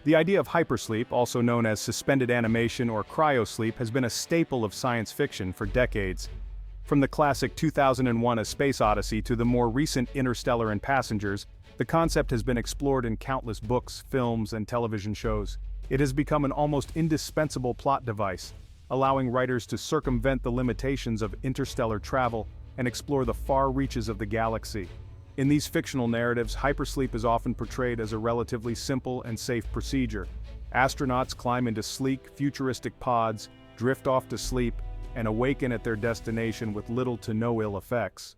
The idea of hypersleep, also known as suspended animation or cryosleep, has been a staple of science fiction for decades. From the classic 2001 A Space Odyssey to the more recent Interstellar and Passengers, the concept has been explored in countless books, films, and television shows. It has become an almost indispensable plot device, allowing writers to circumvent the limitations of interstellar travel and explore the far reaches of the galaxy. In these fictional narratives, hypersleep is often portrayed as a relatively simple and safe procedure. Astronauts climb into sleek, futuristic pods, drift off to sleep, and awaken at their destination with little to no ill effects.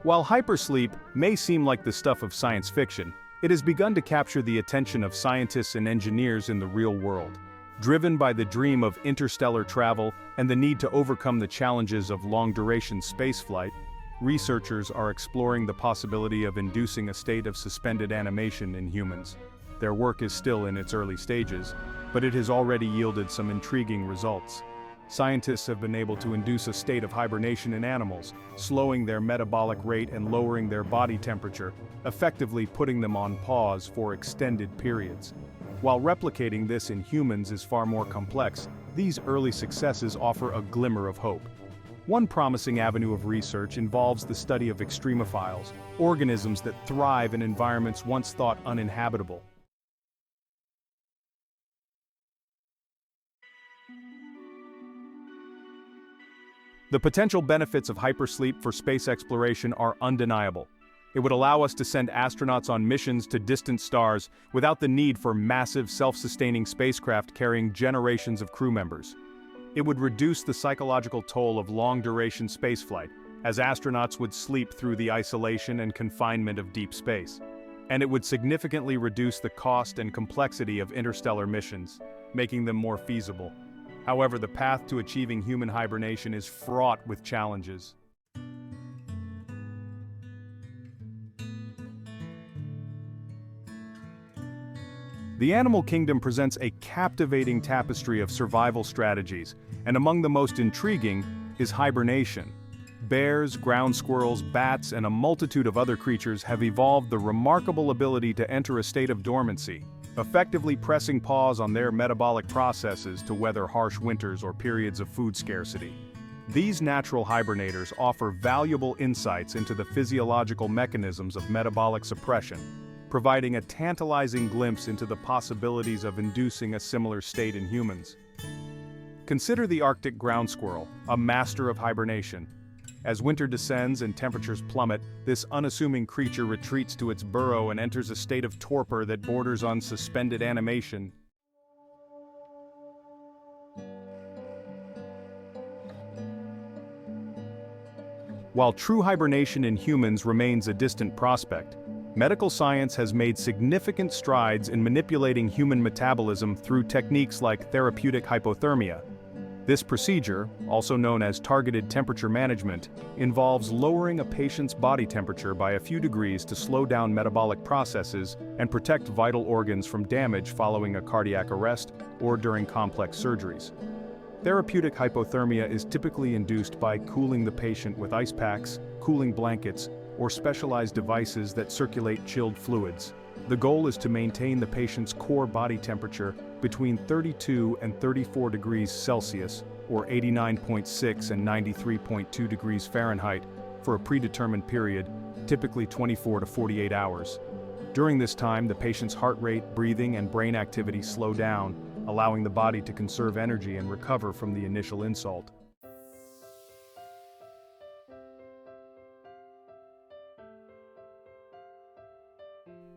While hypersleep may seem like the stuff of science fiction, it has begun to capture the attention of scientists and engineers in the real world. Driven by the dream of interstellar travel and the need to overcome the challenges of long-duration spaceflight, researchers are exploring the possibility of inducing a state of suspended animation in humans. Their work is still in its early stages, but it has already yielded some intriguing results. Scientists have been able to induce a state of hibernation in animals, slowing their metabolic rate and lowering their body temperature, effectively putting them on pause for extended periods. While replicating this in humans is far more complex, these early successes offer a glimmer of hope. One promising avenue of research involves the study of extremophiles, organisms that thrive in environments once thought uninhabitable. The potential benefits of hypersleep for space exploration are undeniable. It would allow us to send astronauts on missions to distant stars without the need for massive self-sustaining spacecraft carrying generations of crew members. It would reduce the psychological toll of long-duration spaceflight, as astronauts would sleep through the isolation and confinement of deep space. And it would significantly reduce the cost and complexity of interstellar missions, making them more feasible. However, the path to achieving human hibernation is fraught with challenges. The animal kingdom presents a captivating tapestry of survival strategies, and among the most intriguing is hibernation. Bears, ground squirrels, bats, and a multitude of other creatures have evolved the remarkable ability to enter a state of dormancy, effectively pressing pause on their metabolic processes to weather harsh winters or periods of food scarcity. These natural hibernators offer valuable insights into the physiological mechanisms of metabolic suppression, providing a tantalizing glimpse into the possibilities of inducing a similar state in humans. Consider the Arctic ground squirrel, a master of hibernation. As winter descends and temperatures plummet, this unassuming creature retreats to its burrow and enters a state of torpor that borders on suspended animation. While true hibernation in humans remains a distant prospect, medical science has made significant strides in manipulating human metabolism through techniques like therapeutic hypothermia. This procedure, also known as targeted temperature management, involves lowering a patient's body temperature by a few degrees to slow down metabolic processes and protect vital organs from damage following a cardiac arrest or during complex surgeries. Therapeutic hypothermia is typically induced by cooling the patient with ice packs, cooling blankets, or specialized devices that circulate chilled fluids. The goal is to maintain the patient's core body temperature between 32 and 34 degrees Celsius, or 89.6 and 93.2 degrees Fahrenheit, for a predetermined period, typically 24 to 48 hours. During this time, the patient's heart rate, breathing, and brain activity slow down, allowing the body to conserve energy and recover from the initial insult.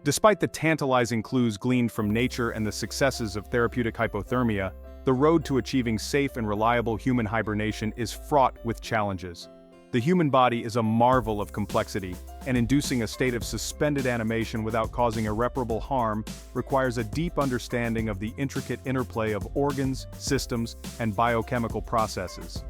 Despite the tantalizing clues gleaned from nature and the successes of therapeutic hypothermia, the road to achieving safe and reliable human hibernation is fraught with challenges. The human body is a marvel of complexity, and inducing a state of suspended animation without causing irreparable harm requires a deep understanding of the intricate interplay of organs, systems, and biochemical processes.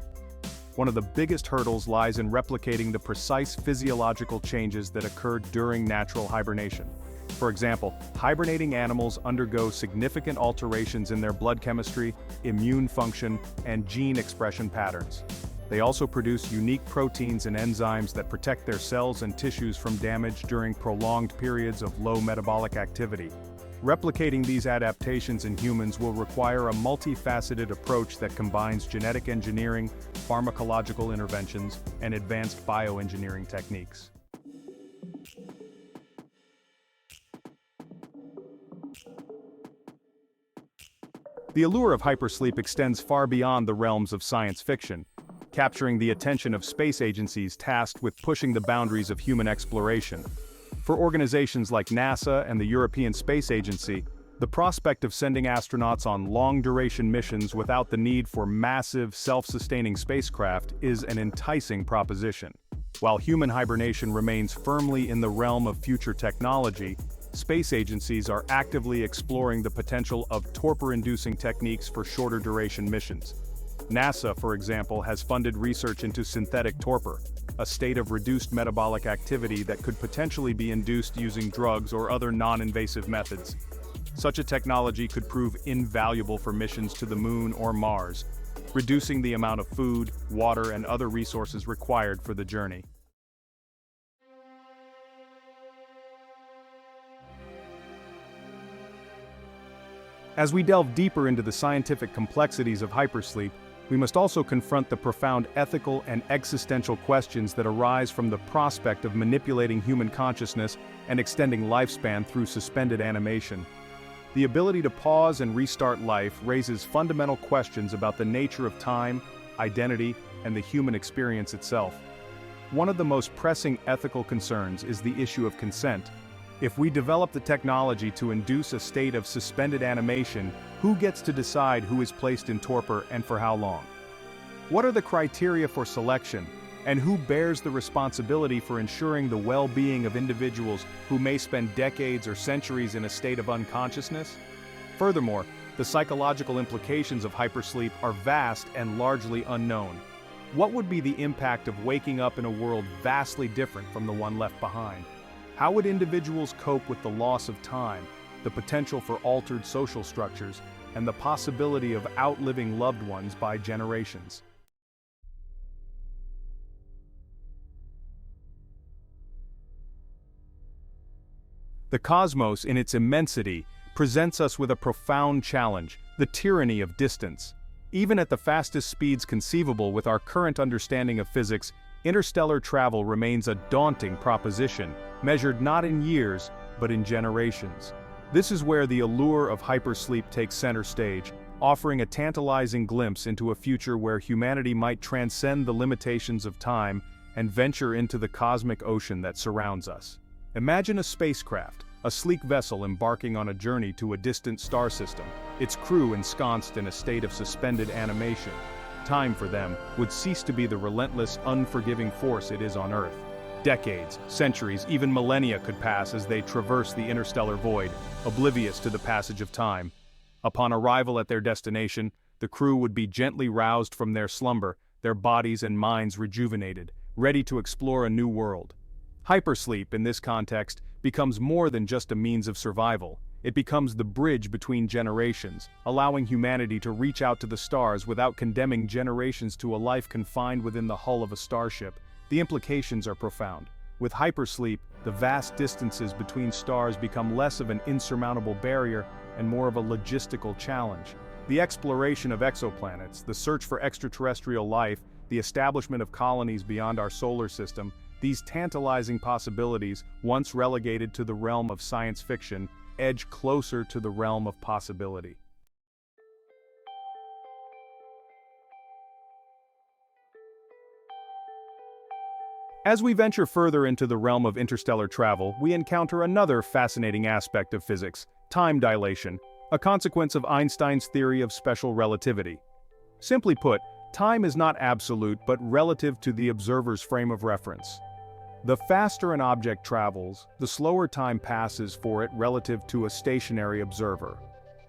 One of the biggest hurdles lies in replicating the precise physiological changes that occur during natural hibernation. For example, hibernating animals undergo significant alterations in their blood chemistry, immune function, and gene expression patterns. They also produce unique proteins and enzymes that protect their cells and tissues from damage during prolonged periods of low metabolic activity. Replicating these adaptations in humans will require a multifaceted approach that combines genetic engineering, pharmacological interventions, and advanced bioengineering techniques. The allure of hypersleep extends far beyond the realms of science fiction, capturing the attention of space agencies tasked with pushing the boundaries of human exploration. For organizations like NASA and the European Space Agency, the prospect of sending astronauts on long-duration missions without the need for massive, self-sustaining spacecraft is an enticing proposition. While human hibernation remains firmly in the realm of future technology, space agencies are actively exploring the potential of torpor-inducing techniques for shorter-duration missions. NASA, for example, has funded research into synthetic torpor, a state of reduced metabolic activity that could potentially be induced using drugs or other non-invasive methods. Such a technology could prove invaluable for missions to the Moon or Mars, reducing the amount of food, water, and other resources required for the journey. As we delve deeper into the scientific complexities of hypersleep, we must also confront the profound ethical and existential questions that arise from the prospect of manipulating human consciousness and extending lifespan through suspended animation. The ability to pause and restart life raises fundamental questions about the nature of time, identity, and the human experience itself. One of the most pressing ethical concerns is the issue of consent. If we develop the technology to induce a state of suspended animation, who gets to decide who is placed in torpor and for how long? What are the criteria for selection, and who bears the responsibility for ensuring the well-being of individuals who may spend decades or centuries in a state of unconsciousness? Furthermore, the psychological implications of hypersleep are vast and largely unknown. What would be the impact of waking up in a world vastly different from the one left behind? How would individuals cope with the loss of time, the potential for altered social structures, and the possibility of outliving loved ones by generations? The cosmos, in its immensity, presents us with a profound challenge: the tyranny of distance. Even at the fastest speeds conceivable with our current understanding of physics, interstellar travel remains a daunting proposition, measured not in years, but in generations. This is where the allure of hypersleep takes center stage, offering a tantalizing glimpse into a future where humanity might transcend the limitations of time and venture into the cosmic ocean that surrounds us. Imagine a spacecraft, a sleek vessel embarking on a journey to a distant star system, its crew ensconced in a state of suspended animation. Time for them would cease to be the relentless, unforgiving force it is on Earth. Decades, centuries, even millennia could pass as they traverse the interstellar void, oblivious to the passage of time. Upon arrival at their destination, the crew would be gently roused from their slumber, their bodies and minds rejuvenated, ready to explore a new world. Hypersleep, in this context, becomes more than just a means of survival. It becomes the bridge between generations, allowing humanity to reach out to the stars without condemning generations to a life confined within the hull of a starship. The implications are profound. With hypersleep, the vast distances between stars become less of an insurmountable barrier and more of a logistical challenge. The exploration of exoplanets, the search for extraterrestrial life, the establishment of colonies beyond our solar system, these tantalizing possibilities, once relegated to the realm of science fiction, edge closer to the realm of possibility. As we venture further into the realm of interstellar travel, we encounter another fascinating aspect of physics: time dilation, a consequence of Einstein's theory of special relativity. Simply put, time is not absolute but relative to the observer's frame of reference. The faster an object travels, the slower time passes for it relative to a stationary observer.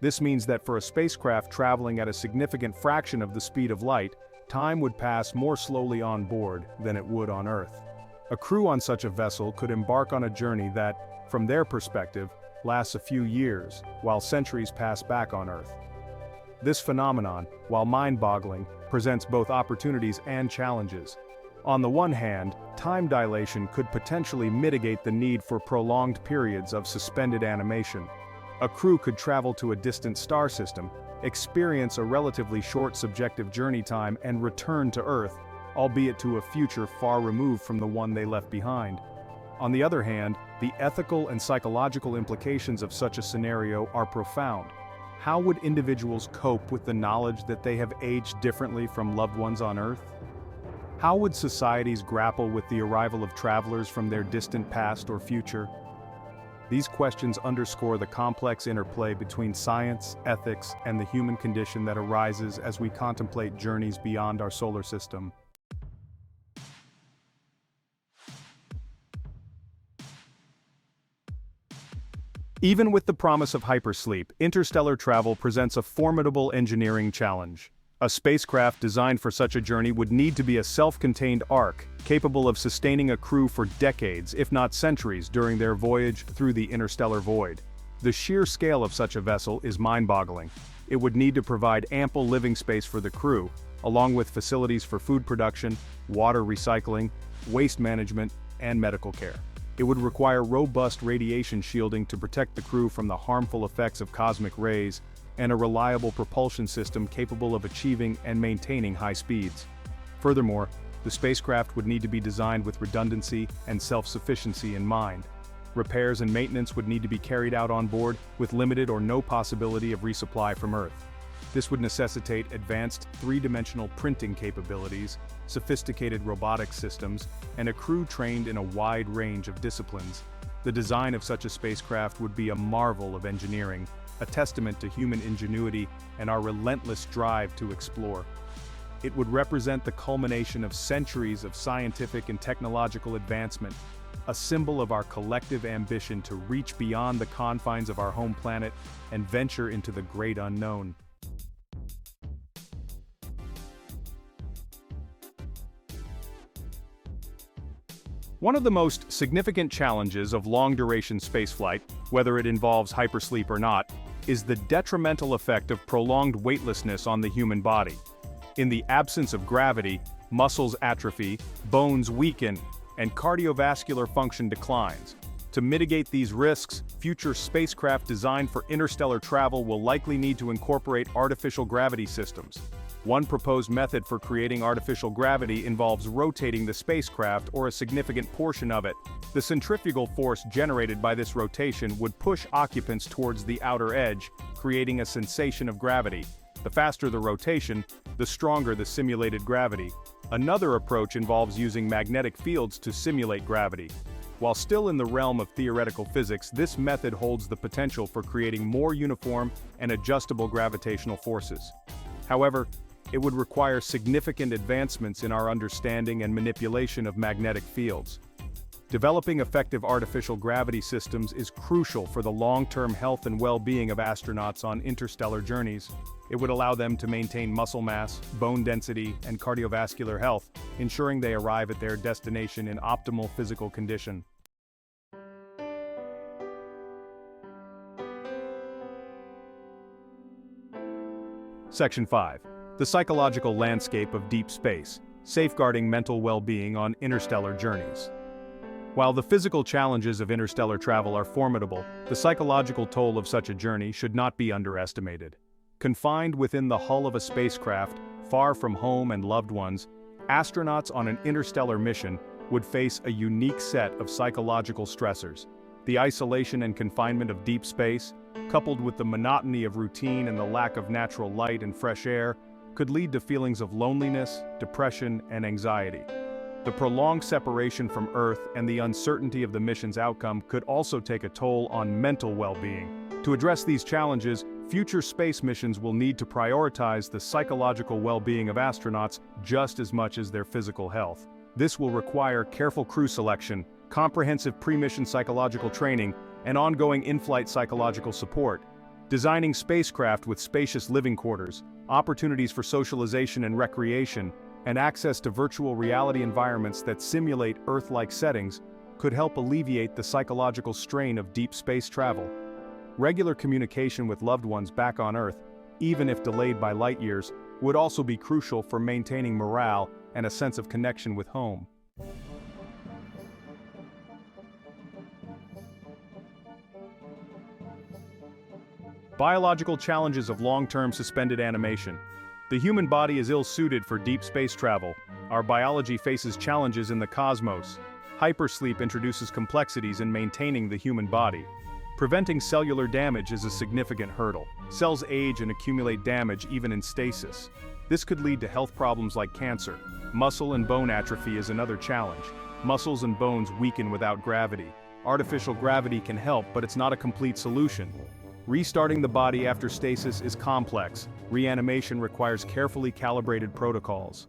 This means that for a spacecraft traveling at a significant fraction of the speed of light, time would pass more slowly on board than it would on Earth. A crew on such a vessel could embark on a journey that, from their perspective, lasts a few years, while centuries pass back on Earth. This phenomenon, while mind-boggling, presents both opportunities and challenges. On the one hand, time dilation could potentially mitigate the need for prolonged periods of suspended animation. A crew could travel to a distant star system, experience a relatively short subjective journey time and return to Earth, albeit to a future far removed from the one they left behind. On the other hand, the ethical and psychological implications of such a scenario are profound. How would individuals cope with the knowledge that they have aged differently from loved ones on Earth? How would societies grapple with the arrival of travelers from their distant past or future? These questions underscore the complex interplay between science, ethics, and the human condition that arises as we contemplate journeys beyond our solar system. Even with the promise of hypersleep, interstellar travel presents a formidable engineering challenge. A spacecraft designed for such a journey would need to be a self-contained ark, capable of sustaining a crew for decades, if not centuries, during their voyage through the interstellar void. The sheer scale of such a vessel is mind-boggling. It would need to provide ample living space for the crew, along with facilities for food production, water recycling, waste management, and medical care. It would require robust radiation shielding to protect the crew from the harmful effects of cosmic rays, and a reliable propulsion system capable of achieving and maintaining high speeds. Furthermore, the spacecraft would need to be designed with redundancy and self-sufficiency in mind. Repairs and maintenance would need to be carried out on board with limited or no possibility of resupply from Earth. This would necessitate advanced three-dimensional printing capabilities, sophisticated robotic systems, and a crew trained in a wide range of disciplines. The design of such a spacecraft would be a marvel of engineering, a testament to human ingenuity and our relentless drive to explore. It would represent the culmination of centuries of scientific and technological advancement, a symbol of our collective ambition to reach beyond the confines of our home planet and venture into the great unknown. One of the most significant challenges of long-duration spaceflight, whether it involves hypersleep or not, is the detrimental effect of prolonged weightlessness on the human body. In the absence of gravity, muscles atrophy, bones weaken, and cardiovascular function declines. To mitigate these risks, future spacecraft designed for interstellar travel will likely need to incorporate artificial gravity systems. One proposed method for creating artificial gravity involves rotating the spacecraft or a significant portion of it. The centrifugal force generated by this rotation would push occupants towards the outer edge, creating a sensation of gravity. The faster the rotation, the stronger the simulated gravity. Another approach involves using magnetic fields to simulate gravity. While still in the realm of theoretical physics, this method holds the potential for creating more uniform and adjustable gravitational forces. However, it would require significant advancements in our understanding and manipulation of magnetic fields. Developing effective artificial gravity systems is crucial for the long-term health and well-being of astronauts on interstellar journeys. It would allow them to maintain muscle mass, bone density, and cardiovascular health, ensuring they arrive at their destination in optimal physical condition. Section 5. The psychological landscape of deep space, safeguarding mental well-being on interstellar journeys. While the physical challenges of interstellar travel are formidable, the psychological toll of such a journey should not be underestimated. Confined within the hull of a spacecraft, far from home and loved ones, astronauts on an interstellar mission would face a unique set of psychological stressors. The isolation and confinement of deep space, coupled with the monotony of routine and the lack of natural light and fresh air, could lead to feelings of loneliness, depression, and anxiety. The prolonged separation from Earth and the uncertainty of the mission's outcome could also take a toll on mental well-being. To address these challenges, future space missions will need to prioritize the psychological well-being of astronauts just as much as their physical health. This will require careful crew selection, comprehensive pre-mission psychological training, and ongoing in-flight psychological support. Designing spacecraft with spacious living quarters, opportunities for socialization and recreation, and access to virtual reality environments that simulate Earth-like settings could help alleviate the psychological strain of deep space travel. Regular communication with loved ones back on Earth, even if delayed by light years, would also be crucial for maintaining morale and a sense of connection with home. Biological challenges of long-term suspended animation. The human body is ill-suited for deep space travel. Our biology faces challenges in the cosmos. Hypersleep introduces complexities in maintaining the human body. Preventing cellular damage is a significant hurdle. Cells age and accumulate damage even in stasis. This could lead to health problems like cancer. Muscle and bone atrophy is another challenge. Muscles and bones weaken without gravity. Artificial gravity can help, but it's not a complete solution. Restarting the body after stasis is complex. Reanimation requires carefully calibrated protocols.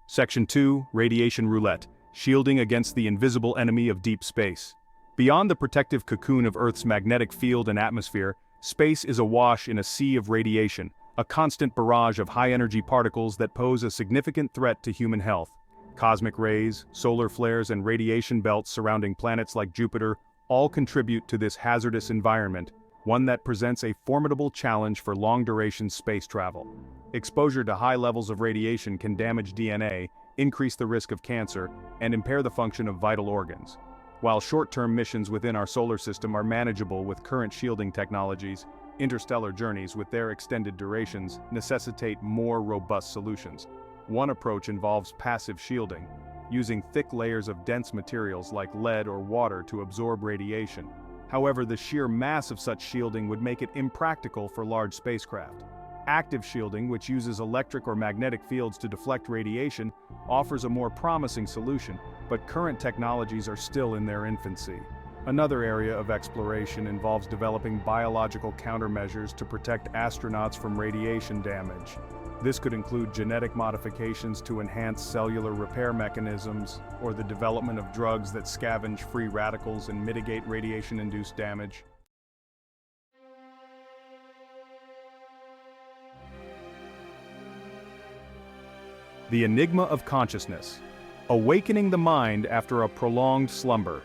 Section 2, Radiation Roulette, shielding against the invisible enemy of deep space. Beyond the protective cocoon of Earth's magnetic field and atmosphere, space is awash in a sea of radiation, a constant barrage of high-energy particles that pose a significant threat to human health. Cosmic rays, solar flares, and radiation belts surrounding planets like Jupiter all contribute to this hazardous environment, one that presents a formidable challenge for long-duration space travel. Exposure to high levels of radiation can damage DNA, increase the risk of cancer, and impair the function of vital organs. While short-term missions within our solar system are manageable with current shielding technologies, interstellar journeys with their extended durations necessitate more robust solutions. One approach involves passive shielding, using thick layers of dense materials like lead or water to absorb radiation. However, the sheer mass of such shielding would make it impractical for large spacecraft. Active shielding, which uses electric or magnetic fields to deflect radiation, offers a more promising solution, but current technologies are still in their infancy. Another area of exploration involves developing biological countermeasures to protect astronauts from radiation damage. This could include genetic modifications to enhance cellular repair mechanisms, or the development of drugs that scavenge free radicals and mitigate radiation-induced damage. The enigma of consciousness. Awakening the mind after a prolonged slumber.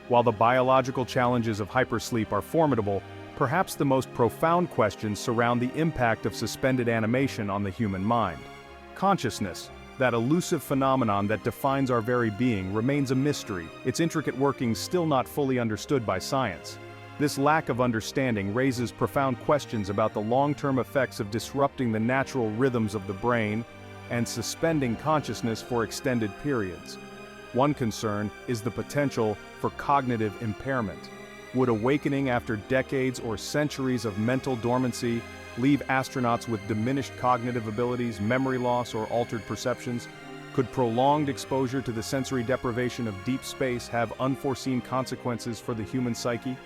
While the biological challenges of hypersleep are formidable, perhaps the most profound questions surround the impact of suspended animation on the human mind. Consciousness, that elusive phenomenon that defines our very being, remains a mystery, its intricate workings still not fully understood by science. This lack of understanding raises profound questions about the long-term effects of disrupting the natural rhythms of the brain and suspending consciousness for extended periods. One concern is the potential for cognitive impairment. Would awakening after decades or centuries of mental dormancy leave astronauts with diminished cognitive abilities, memory loss, or altered perceptions? Could prolonged exposure to the sensory deprivation of deep space have unforeseen consequences for the human psyche?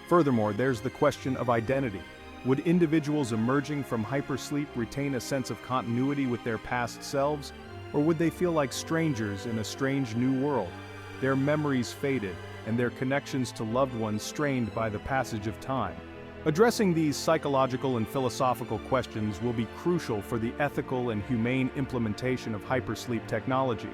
Furthermore, there's the question of identity. Would individuals emerging from hypersleep retain a sense of continuity with their past selves, or would they feel like strangers in a strange new world, their memories faded, and their connections to loved ones strained by the passage of time? Addressing these psychological and philosophical questions will be crucial for the ethical and humane implementation of hypersleep technology.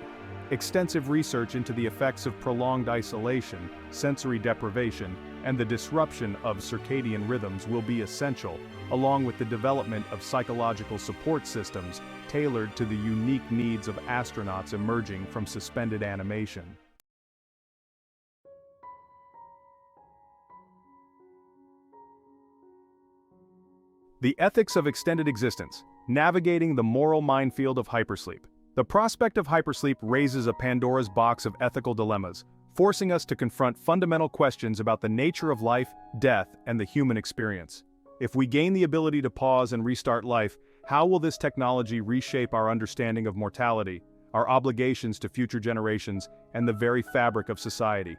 Extensive research into the effects of prolonged isolation, sensory deprivation, and the disruption of circadian rhythms will be essential, along with the development of psychological support systems tailored to the unique needs of astronauts emerging from suspended animation. The ethics of extended existence, navigating the moral minefield of hypersleep. The prospect of hypersleep raises a Pandora's box of ethical dilemmas, forcing us to confront fundamental questions about the nature of life, death, and the human experience. If we gain the ability to pause and restart life, how will this technology reshape our understanding of mortality, our obligations to future generations, and the very fabric of society?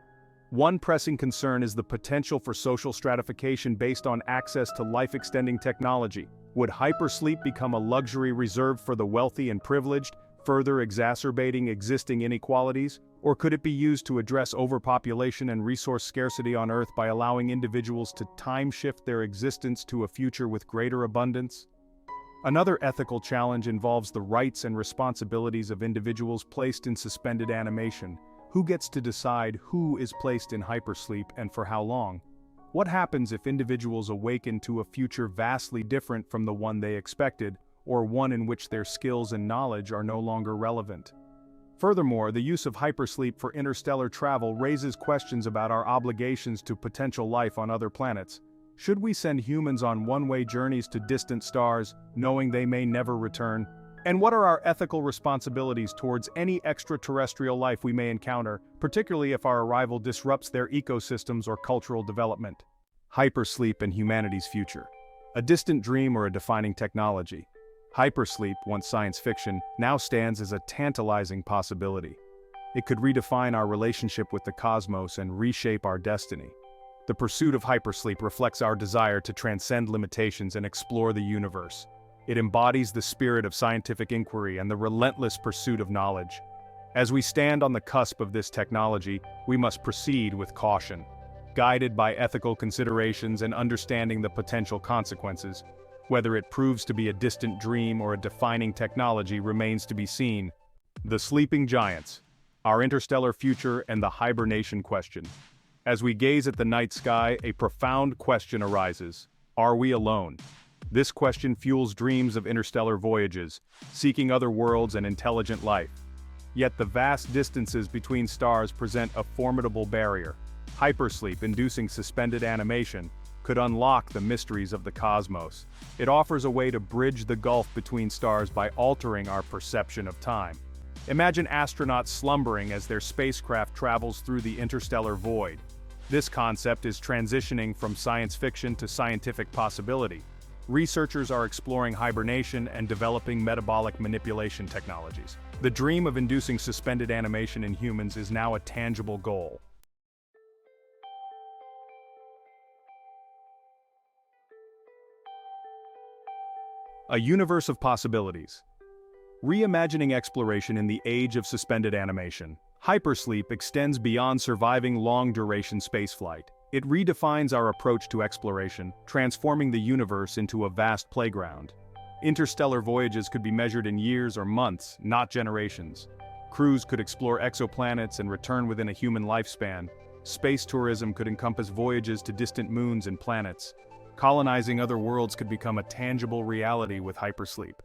One pressing concern is the potential for social stratification based on access to life-extending technology. Would hypersleep become a luxury reserved for the wealthy and privileged, further exacerbating existing inequalities? Or could it be used to address overpopulation and resource scarcity on Earth by allowing individuals to time-shift their existence to a future with greater abundance? Another ethical challenge involves the rights and responsibilities of individuals placed in suspended animation. Who gets to decide who is placed in hypersleep and for how long? What happens if individuals awaken to a future vastly different from the one they expected, or one in which their skills and knowledge are no longer relevant? Furthermore, the use of hypersleep for interstellar travel raises questions about our obligations to potential life on other planets. Should we send humans on one-way journeys to distant stars, knowing they may never return? And what are our ethical responsibilities towards any extraterrestrial life we may encounter, particularly if our arrival disrupts their ecosystems or cultural development? Hypersleep and humanity's future. A distant dream or a defining technology? Hypersleep, once science fiction, now stands as a tantalizing possibility. It could redefine our relationship with the cosmos and reshape our destiny. The pursuit of hypersleep reflects our desire to transcend limitations and explore the universe. It embodies the spirit of scientific inquiry and the relentless pursuit of knowledge. As we stand on the cusp of this technology, we must proceed with caution. Guided by ethical considerations and understanding the potential consequences, whether it proves to be a distant dream or a defining technology remains to be seen. The sleeping giants, our interstellar future and the hibernation question. As we gaze at the night sky, a profound question arises. Are we alone? This question fuels dreams of interstellar voyages, seeking other worlds and intelligent life. Yet the vast distances between stars present a formidable barrier. Hypersleep, inducing suspended animation, could unlock the mysteries of the cosmos. It offers a way to bridge the gulf between stars by altering our perception of time. Imagine astronauts slumbering as their spacecraft travels through the interstellar void. This concept is transitioning from science fiction to scientific possibility. Researchers are exploring hibernation and developing metabolic manipulation technologies. The dream of inducing suspended animation in humans is now a tangible goal. A universe of possibilities. Reimagining exploration in the age of suspended animation. Hypersleep extends beyond surviving long-duration spaceflight. It redefines our approach to exploration, transforming the universe into a vast playground. Interstellar voyages could be measured in years or months, not generations. Crews could explore exoplanets and return within a human lifespan. Space tourism could encompass voyages to distant moons and planets. Colonizing other worlds could become a tangible reality with hypersleep.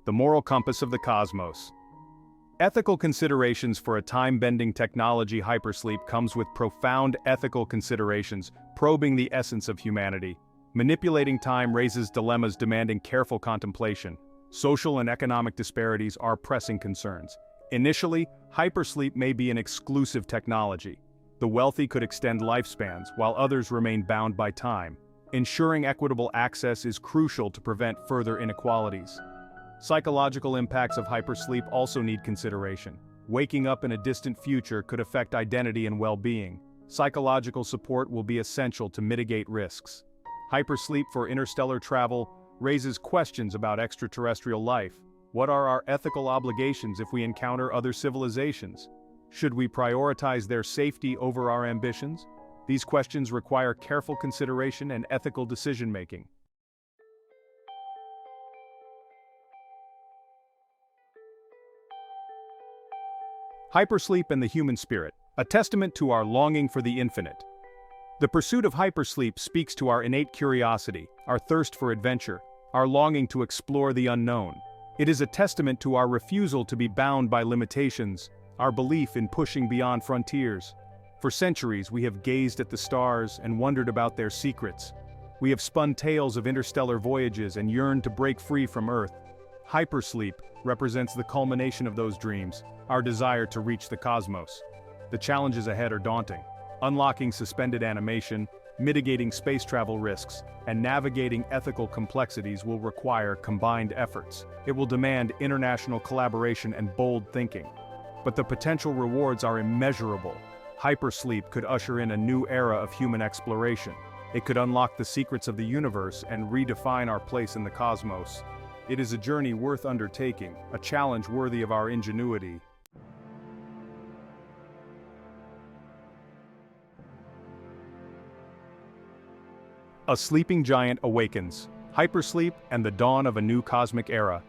The moral compass of the cosmos. Ethical considerations for a time-bending technology. Hypersleep comes with profound ethical considerations, probing the essence of humanity. Manipulating time raises dilemmas demanding careful contemplation. Social and economic disparities are pressing concerns. Initially, hypersleep may be an exclusive technology. The wealthy could extend lifespans, while others remain bound by time. Ensuring equitable access is crucial to prevent further inequalities. Psychological impacts of hypersleep also need consideration. Waking up in a distant future could affect identity and well-being. Psychological support will be essential to mitigate risks. Hypersleep for interstellar travel raises questions about extraterrestrial life. What are our ethical obligations if we encounter other civilizations? Should we prioritize their safety over our ambitions? These questions require careful consideration and ethical decision-making. Hypersleep and the human spirit, a testament to our longing for the infinite. The pursuit of hypersleep speaks to our innate curiosity, our thirst for adventure, our longing to explore the unknown. It is a testament to our refusal to be bound by limitations, our belief in pushing beyond frontiers. For centuries, we have gazed at the stars and wondered about their secrets. We have spun tales of interstellar voyages and yearned to break free from Earth. Hypersleep represents the culmination of those dreams, our desire to reach the cosmos. The challenges ahead are daunting. Unlocking suspended animation, mitigating space travel risks, and navigating ethical complexities will require combined efforts. It will demand international collaboration and bold thinking. But the potential rewards are immeasurable. Hypersleep could usher in a new era of human exploration. It could unlock the secrets of the universe and redefine our place in the cosmos. It is a journey worth undertaking, a challenge worthy of our ingenuity. A sleeping giant awakens. Hypersleep and the dawn of a new cosmic era.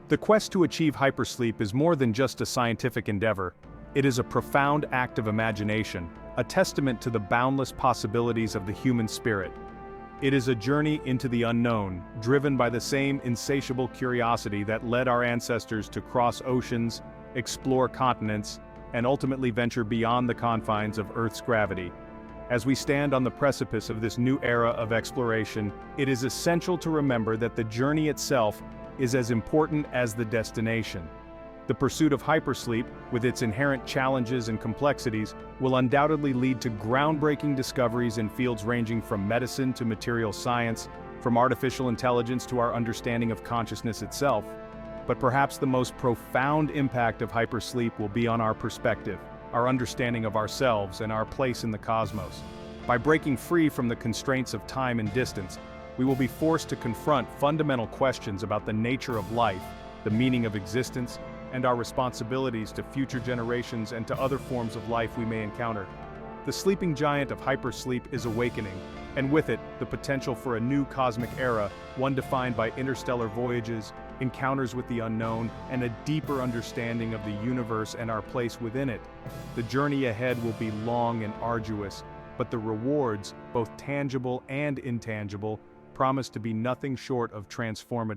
The quest to achieve hypersleep is more than just a scientific endeavor. It is a profound act of imagination, a testament to the boundless possibilities of the human spirit. It is a journey into the unknown, driven by the same insatiable curiosity that led our ancestors to cross oceans, explore continents, and ultimately venture beyond the confines of Earth's gravity. As we stand on the precipice of this new era of exploration, it is essential to remember that the journey itself is as important as the destination. The pursuit of hypersleep, with its inherent challenges and complexities, will undoubtedly lead to groundbreaking discoveries in fields ranging from medicine to material science, from artificial intelligence to our understanding of consciousness itself. But perhaps the most profound impact of hypersleep will be on our perspective, our understanding of ourselves and our place in the cosmos. By breaking free from the constraints of time and distance, we will be forced to confront fundamental questions about the nature of life, the meaning of existence, and our responsibilities to future generations and to other forms of life we may encounter. The sleeping giant of hypersleep is awakening, and with it, the potential for a new cosmic era, one defined by interstellar voyages, encounters with the unknown, and a deeper understanding of the universe and our place within it. The journey ahead will be long and arduous, but the rewards, both tangible and intangible, promise to be nothing short of transformative.